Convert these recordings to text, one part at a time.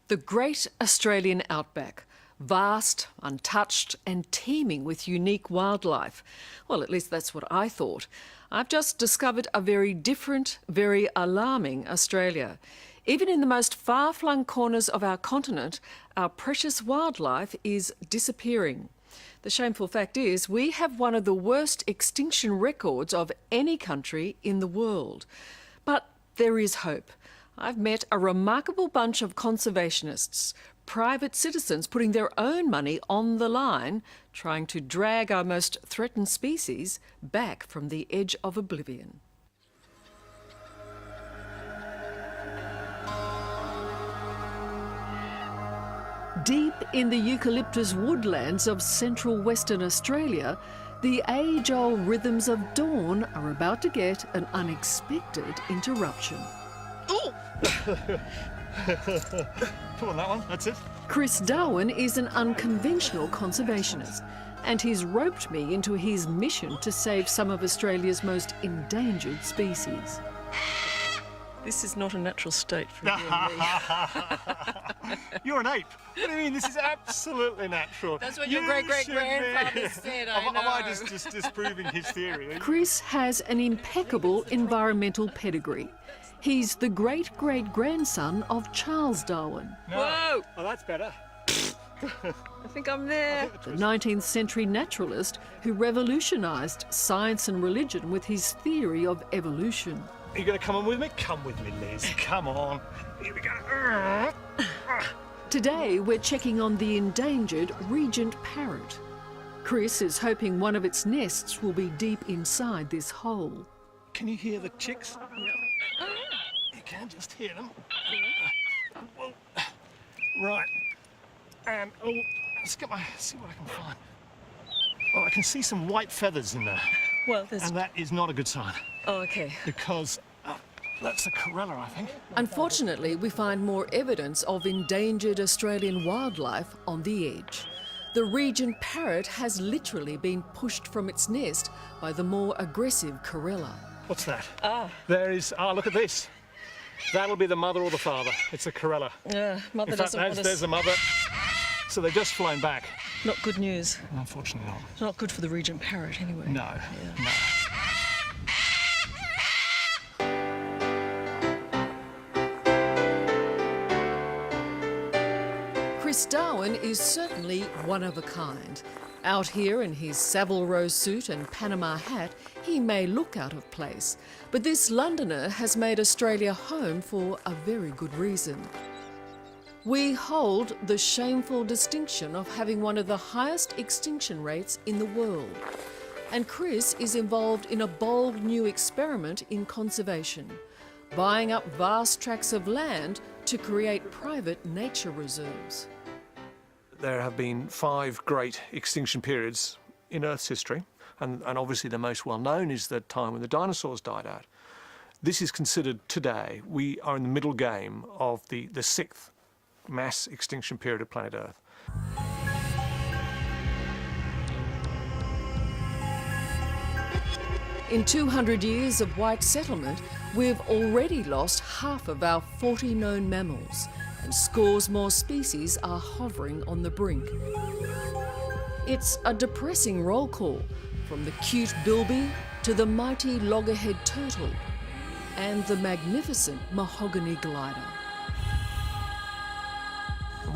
The great Australian outback, vast, untouched and teeming with unique wildlife. Well, at least that's what I thought. I've just discovered a very different, very alarming Australia. Even in the most far-flung corners of our continent, our precious wildlife is disappearing. The shameful fact is we have one of the worst extinction records of any country in the world. But there is hope. I've met a remarkable bunch of conservationists, private citizens putting their own money on the line, trying to drag our most threatened species back from the edge of oblivion. Deep in the eucalyptus woodlands of central Western Australia, the age-old rhythms of dawn are about to get an unexpected interruption. Come on, that one, that's it. Chris Darwin is an unconventional conservationist, and he's roped me into his mission to save some of Australia's most endangered species. This is not a natural state for you and me. You're an ape. What do you mean? This is absolutely natural. That's what your great-great-grandfather said, I know. Am I just disproving his theory? Chris has an impeccable environmental pedigree. He's the great-great-grandson of Charles Darwin. No. Whoa! Oh, that's better. I think I'm there. The 19th century naturalist who revolutionised science and religion with his theory of evolution. Are you going to come on with me? Come with me, Liz. Come on. Here we go. Today, we're checking on the endangered regent parrot. Chris is hoping one of its nests will be deep inside this hole. Can you hear the chicks? Yeah. You can just hear them. Well, right. And let's see what I can find. Oh, I can see some white feathers in there. Well, there's... And that is not a good sign. Oh, OK. Because that's a corella, I think. Unfortunately, we find more evidence of endangered Australian wildlife on the edge. The regent parrot has literally been pushed from its nest by the more aggressive corella. What's that? There is... look at this. That'll be the mother or the father. It's a corella. Mother In fact, doesn't want us... there's the mother. So they've just flown back. Not good news. Unfortunately not. Not good for the regent parrot, anyway. No, no. Chris Darwin is certainly one of a kind. Out here in his Savile Row suit and Panama hat, he may look out of place. But this Londoner has made Australia home for a very good reason. We hold the shameful distinction of having one of the highest extinction rates in the world. And Chris is involved in a bold new experiment in conservation, buying up vast tracts of land to create private nature reserves. There have been 5 great extinction periods in Earth's history, and obviously the most well-known is the time when the dinosaurs died out. This is considered today, we are in the middle game of the 6th mass extinction period of planet Earth. In 200 years of white settlement, we've already lost half of our 40 known mammals, and scores more species are hovering on the brink. It's a depressing roll call, from the cute bilby to the mighty loggerhead turtle and the magnificent mahogany glider.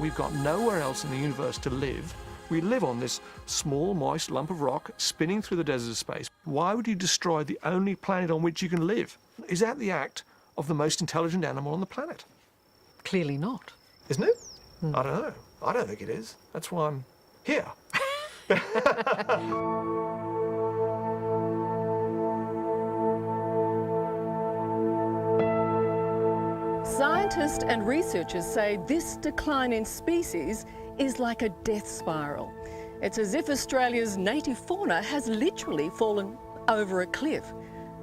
We've got nowhere else in the universe to live. We live on this small, moist lump of rock spinning through the desert of space. Why would you destroy the only planet on which you can live? Is that the act of the most intelligent animal on the planet? Clearly not. Isn't it? I don't know. I don't think it is. That's why I'm here. Scientists and researchers say this decline in species is like a death spiral. It's as if Australia's native fauna has literally fallen over a cliff.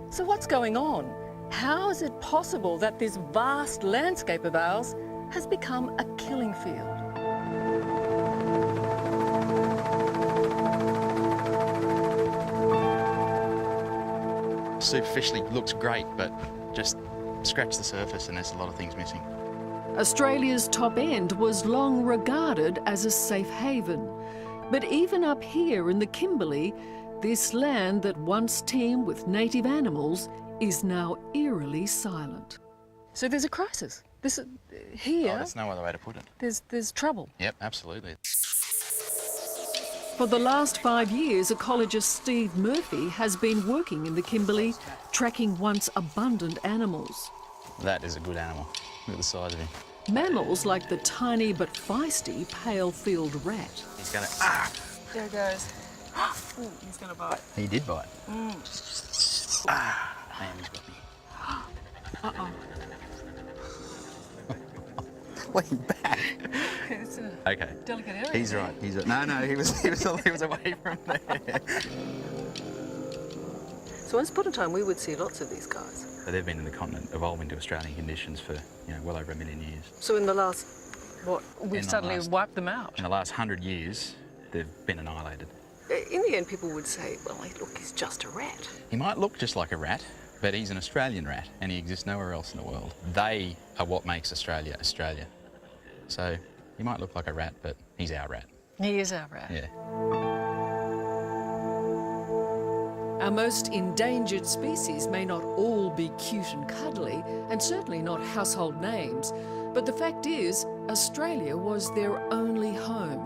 So what's going on? How is it possible that this vast landscape of ours has become a killing field? Superficially looks great, but just scratch the surface and there's a lot of things missing. Australia's top end was long regarded as a safe haven. But even up here in the Kimberley, this land that once teemed with native animals is now eerily silent. So there's a crisis. This here. Oh, there's no other way to put it. There's trouble. Yep, absolutely. For the last 5 years, ecologist Steve Murphy has been working in the Kimberley, tracking once abundant animals. That is a good animal. Look at the size of him. Mammals like the tiny but feisty pale-field rat. He's gonna. There it goes. Ooh, he's going to bite. He did bite. Man, he's got me. Uh-oh. Lean back. It's a Okay. delicate area. He's right. He's right. No, he was away from there. So once upon a time, we would see lots of these guys. So they've been in the continent, evolving to Australian conditions for well over 1 million years. So in the last, what? We've suddenly wiped them out. In the last 100 years, they've been annihilated. In the end, people would say, well, look, he's just a rat. He might look just like a rat, but he's an Australian rat, and he exists nowhere else in the world. They are what makes Australia, Australia. So he might look like a rat, but he's our rat. He is our rat. Yeah. Our most endangered species may not all be cute and cuddly, and certainly not household names, but the fact is, Australia was their only home.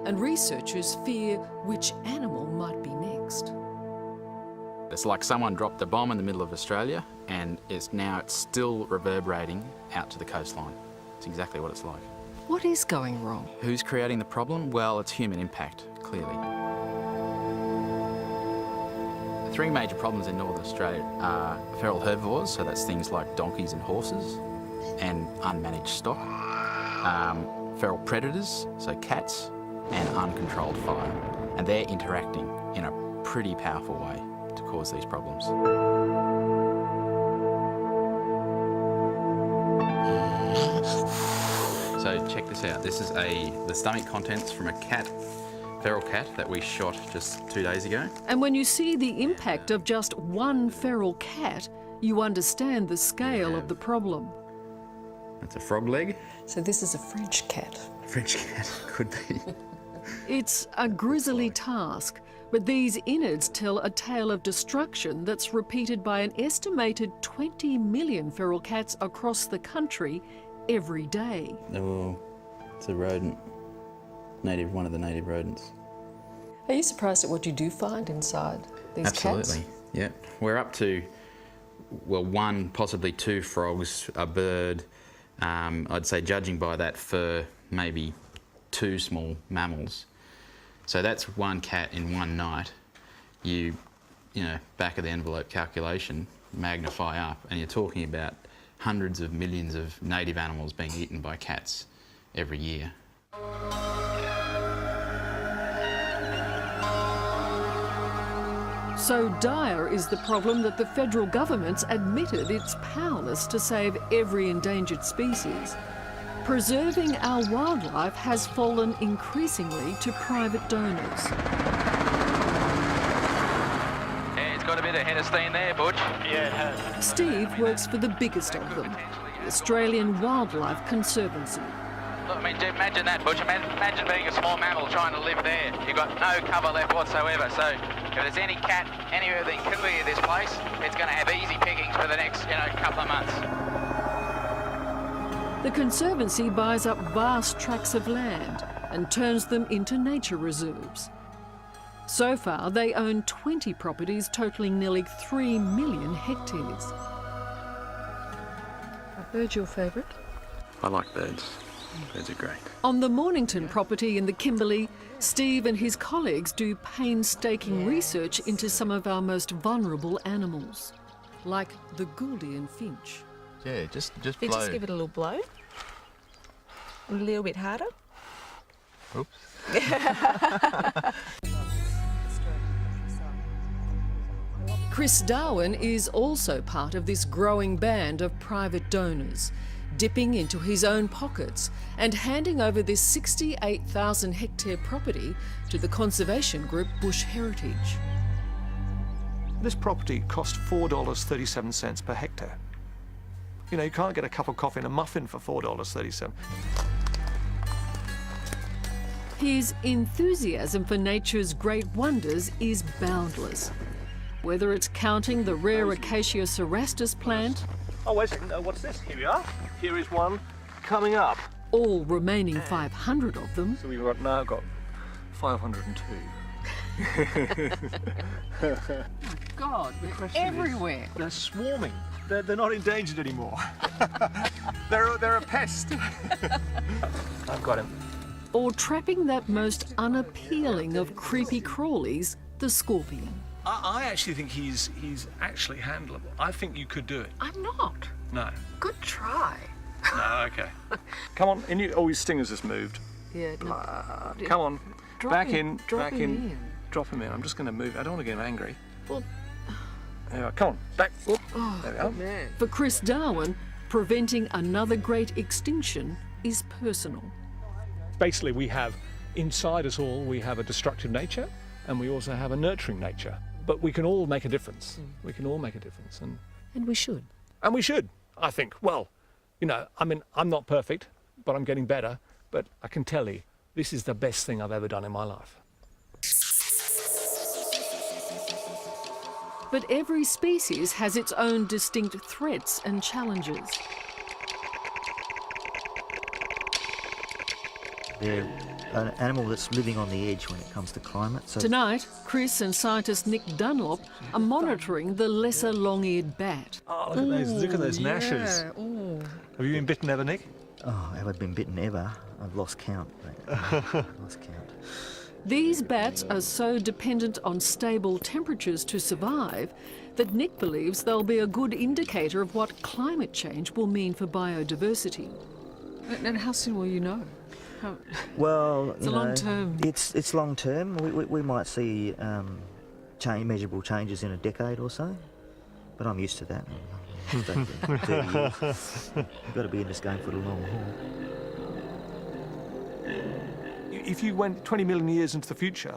And researchers fear which animal might be next. It's like someone dropped a bomb in the middle of Australia, and it's still reverberating out to the coastline. It's exactly what it's like. What is going wrong? Who's creating the problem? Well, it's human impact, clearly. The three major problems in Northern Australia are feral herbivores, so that's things like donkeys and horses, and unmanaged stock. Feral predators, so cats, and uncontrolled fire. And they're interacting in a pretty powerful way to cause these problems. So check this out. This is the stomach contents from a cat, feral cat, that we shot just 2 days ago. And when you see the impact of just one feral cat, you understand the scale of the problem. That's a frog leg. So this is a French cat. French cat, could be. It's a grisly task, but these innards tell a tale of destruction that's repeated by an estimated 20 million feral cats across the country every day. Oh, it's a rodent. One of the native rodents. Are you surprised at what you do find inside these cats? Absolutely, yeah. We're up to, well, 1, possibly 2 frogs, a bird. I'd say, judging by that fur, maybe 2 small mammals. So that's 1 cat in 1 night. You know, back of the envelope calculation, magnify up, and you're talking about hundreds of millions of native animals being eaten by cats every year. So dire is the problem that the federal government's admitted it's powerless to save every endangered species. Preserving our wildlife has fallen increasingly to private donors. Yeah, it's got a bit of head of steam there, Butch. Yeah, it has. Steve works for the biggest of them, the Australian Wildlife Conservancy. Look, I mean, imagine that, Butch. Imagine being a small mammal trying to live there. You've got no cover left whatsoever. So if there's any cat anywhere that can clear this place, it's going to have easy pickings for the next, couple of months. The Conservancy buys up vast tracts of land and turns them into nature reserves. So far, they own 20 properties totalling nearly 3 million hectares. A bird your favourite? I like birds. Birds are great. On the Mornington property in the Kimberley, Steve and his colleagues do painstaking research into some of our most vulnerable animals, like the Gouldian finch. Yeah, just You blow. just give it a little blow. A little bit harder. Oops. Chris Darwin is also part of this growing band of private donors, dipping into his own pockets and handing over this 68,000 hectare property to the conservation group Bush Heritage. This property cost $4.37 per hectare. You know, you can't get a cup of coffee and a muffin for $4.37. His enthusiasm for nature's great wonders is boundless. Whether it's counting the rare Acacia cerastus plant, Oh, wait a second. What's this? Here we are. Here is one coming up. all remaining 500 of them, So we've now got 502. God, they're everywhere. They're swarming. They're not endangered anymore. they're a pest. I've got him. Or trapping that most unappealing of creepy crawlies, the scorpion. I actually think he's actually handleable. I think you could do it. I'm not. No. Good try. No, okay. Come on, oh, his stinger's just moved. Yeah, Come on, back in, drop back him in. Drop him in. I'm just going to move. I don't want to get him angry. Well, There we are. Come on, back. Whoop. There we are. for Chris Darwin, preventing another great extinction is personal. Basically, we have inside us all, we have a destructive nature, and we also have a nurturing nature. But we can all make a difference. We can all make a difference, and We should. we should. I think. Well, you know, I mean, I'm not perfect, but I'm getting better. But I can tell you, this is the best thing I've ever done in my life. But every species has its own distinct threats and challenges. They're an animal that's living on the edge when it comes to climate. So Tonight, Chris and scientist Nick Dunlop are monitoring the lesser long-eared bat. Oh, look at those gnashes. Have you been bitten ever, Nick? oh, have I been bitten ever? I've lost count. Mate. Lost count. These bats are so dependent on stable temperatures to survive that Nick believes they'll be a good indicator of what climate change will mean for biodiversity. And how soon will you know? Well, It's a long term. It's long term. We might see measurable changes in a decade or so, but I'm used to that. I've stayed there 30 years. You've got to be in this game for the long haul. If you went 20 million years into the future,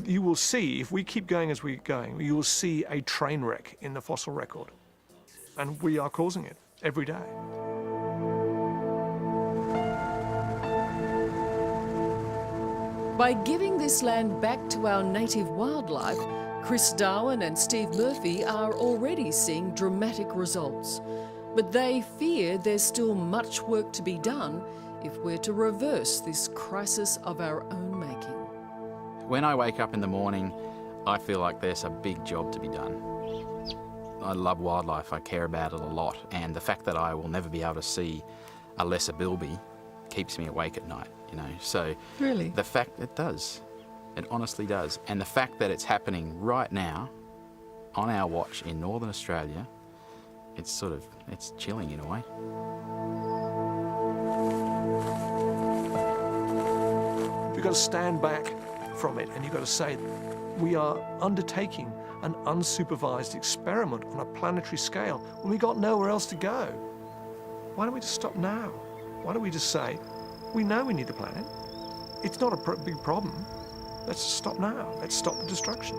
you will see, if we keep going as we're going, you will see a train wreck in the fossil record. And we are causing it every day. By giving this land back to our native wildlife, Chris Darwin and Steve Murphy are already seeing dramatic results. But they fear there's still much work to be done if we're to reverse this crisis of our own making. When I wake up in the morning, I feel like there's a big job to be done. I love wildlife, I care about it a lot, and the fact that I will never be able to see a lesser bilby keeps me awake at night, you know. So Really? the fact it does, it honestly does, and the fact that it's happening right now on our watch in Northern Australia, it's chilling in a way. You've got to stand back from it and you've got to say, we are undertaking an unsupervised experiment on a planetary scale when we got nowhere else to go. Why don't we just stop now? Why don't we just say, we know we need the planet. It's not a big problem. Let's stop now. Let's stop the destruction.